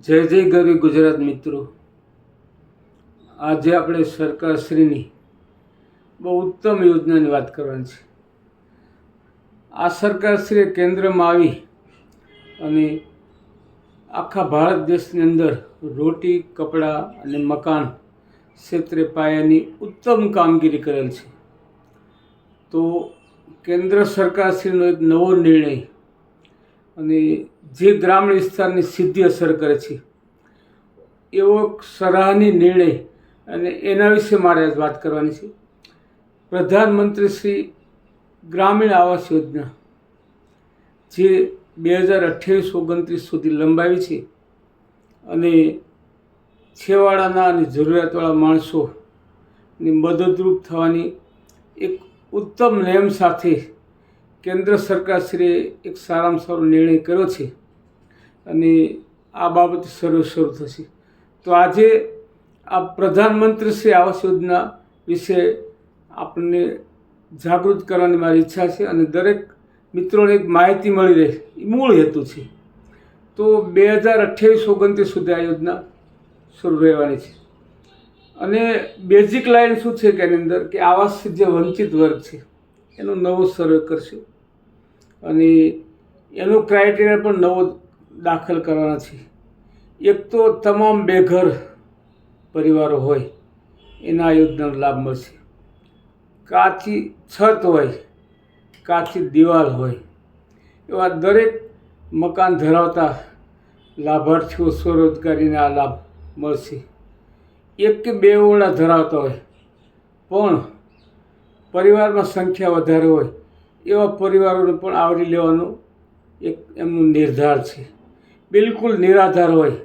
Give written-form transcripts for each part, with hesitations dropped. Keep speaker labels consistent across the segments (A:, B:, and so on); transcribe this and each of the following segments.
A: જય જય ગરવી ગુજરાત મિત્રો, આજે આપણે સરકારશ્રીની બહુ ઉત્તમ યોજનાની વાત કરવાની છે. આ સરકારશ્રીએ કેન્દ્રમાં આવી અને આખા ભારત દેશની અંદર રોટી, કપડાં અને મકાન ક્ષેત્રે પાયાની ઉત્તમ કામગીરી કરેલ છે. તો કેન્દ્ર સરકારશ્રીનો એક નવો નિર્ણય અને જે ગ્રામીણ વિસ્તારની સીધી અસર કરે છે એવો સરાહનીય નિર્ણય, અને એના વિશે મારે વાત કરવાની છે. પ્રધાનમંત્રી શ્રી ગ્રામીણ આવાસ યોજના જે 2028-29 સુધી લંબાવી છે અને છેવાડાના અને જરૂરિયાતવાળા માણસોની મદદરૂપ થવાની એક ઉત્તમ નેમ સાથે કેન્દ્ર સરકારશ્રીએ એક સારામાં સારો નિર્ણય કર્યો છે અને આ બાબત શરૂ થશે. તો આજે આ પ્રધાનમંત્રી શ્રી આવાસ યોજના વિશે આપણને જાગૃત કરવાની મારી ઈચ્છા છે અને દરેક મિત્રોને એક માહિતી મળી રહે એ મૂળ હેતુ છે. તો 2028-29 સુધી આ યોજના શરૂ રહેવાની છે અને બેઝિક લાઈન શું છે કે એની અંદર કે આવાસથી જે વંચિત વર્ગ છે એનો નવો સર્વે કરશે અને એનો ક્રાઇટેરિયા પણ નવો દાખલ કરવાના છે. એક તો તમામ બેઘર પરિવારો હોય એના આ યોજનાનો લાભ મળશે. કાચી છત હોય, કાચી દિવાલ હોય એવા દરેક મકાન ધરાવતા લાભાર્થીઓ સ્વરોજગારીને આ લાભ મળશે. એક કે બે ઓરડા ધરાવતા હોય પણ પરિવારમાં સંખ્યા વધારે હોય એવા પરિવારોને પણ આવરી લેવાનો એક એમનો નિર્ધાર છે. બિલકુલ નિરાધાર હોય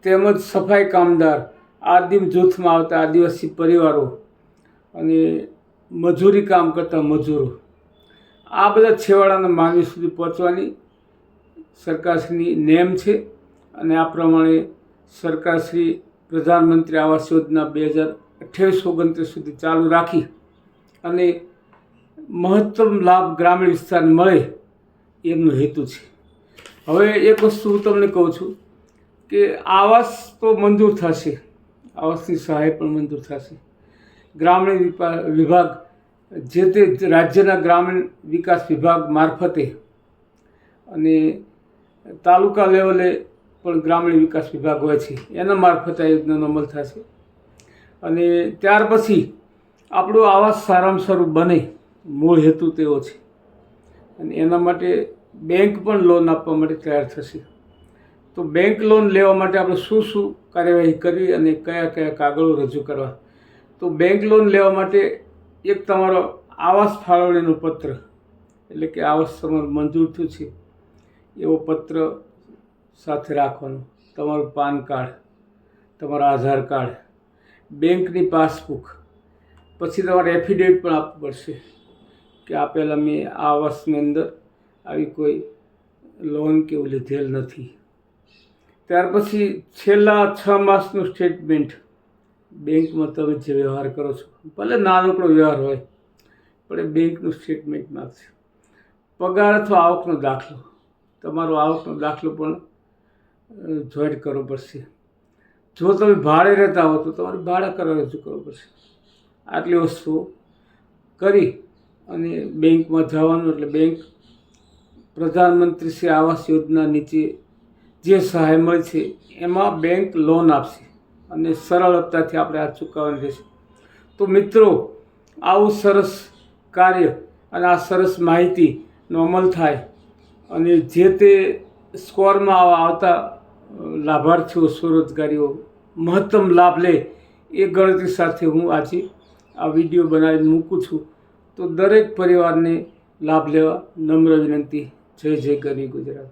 A: તેમજ સફાઈ કામદાર, આદિમ જૂથમાં આવતા આદિવાસી પરિવારો અને મજૂરી કામ કરતા મજૂરો, આ બધા છેવાડાના માનવી સુધી પહોંચવાની સરકારશ્રીની નેમ છે અને આ પ્રમાણે સરકારશ્રી પ્રધાનમંત્રી આવાસ યોજના 2028-29 સુધી ચાલુ રાખી અને મહત્તમ લાભ ગ્રામીણ વિસ્તારને મળે એમનો હેતુ છે. હવે એક વસ્તુ હું તમને કહું છું કે આવાસ તો મંજૂર થશે, આવાસની સહાય પણ મંજૂર થશે. ગ્રામીણ વિભાગ જે તે રાજ્યના ગ્રામીણ વિકાસ વિભાગ મારફતે અને તાલુકા લેવલે પણ ગ્રામીણ વિકાસ વિભાગ હોય છે એના મારફતે આ યોજનાનો અમલ થશે અને ત્યાર પછી આપણું આવાસ સારામાં સારું બને, મૂળ હેતુ તેવો છે અને એના માટે બેંક પણ લોન આપવા માટે તૈયાર થશે. તો બેંક લોન લેવા માટે આપણે શું શું કાર્યવાહી કરવી અને કયા કયા કાગળો રજૂ કરવા? તો બેંક લોન લેવા માટે એક તમારો આવાસ ફાળવણીનો પત્ર, એટલે કે આવાસ તમારું મંજૂર થયું છે એવો પત્ર સાથે રાખવાનો, તમારું પાન કાર્ડ, તમારું આધાર કાર્ડ, બેંકની પાસબુક, પછી તમારે એફિડેવિટ પણ આપવું પડશે કે આપેલા મેં આ આવાસની અંદર આવી કોઈ લોન કે એવું લીધેલ નથી. ત્યાર પછી છેલ્લા 6 માસનું સ્ટેટમેન્ટ, બેંકમાં તમે જે વ્યવહાર કરો છો, ભલે નાનકડો વ્યવહાર હોય પણ એ બેંકનું સ્ટેટમેન્ટ માગશે. પગાર અથવા આવકનો દાખલો, તમારો આવકનો દાખલો પણ જોઈન્ટ કરવો પડશે. જો તમે ભાડે રહેતા હો તો તમારે ભાડા કરાર રજૂ કરવો પડશે. આટલી વસ્તુઓ કરી અને બેંકમાં જવાનું, એટલે બેંક પ્રધાનમંત્રી શ્રી આવાસ યોજના નીચે જે સહાય મળે છે એમાં બેંક લોન આપશે અને સરળ હપ્તાથી આપણે આ ચૂકવવાની રહેશે. તો મિત્રો, આવું સરસ કાર્ય અને આ સરસ માહિતીનો અમલ થાય અને જે તે સ્કોરમાં આવતા લાભાર્થીઓ સ્વરોજગારીઓ મહત્તમ લાભ લે એ ગણતરી સાથે હું આજે આ વિડીયો બનાવીને મૂકું છું. તો દરેક પરિવારને લાભ લેવા નમ્ર વિનંતી. જય જય ગરવી ગુજરાત.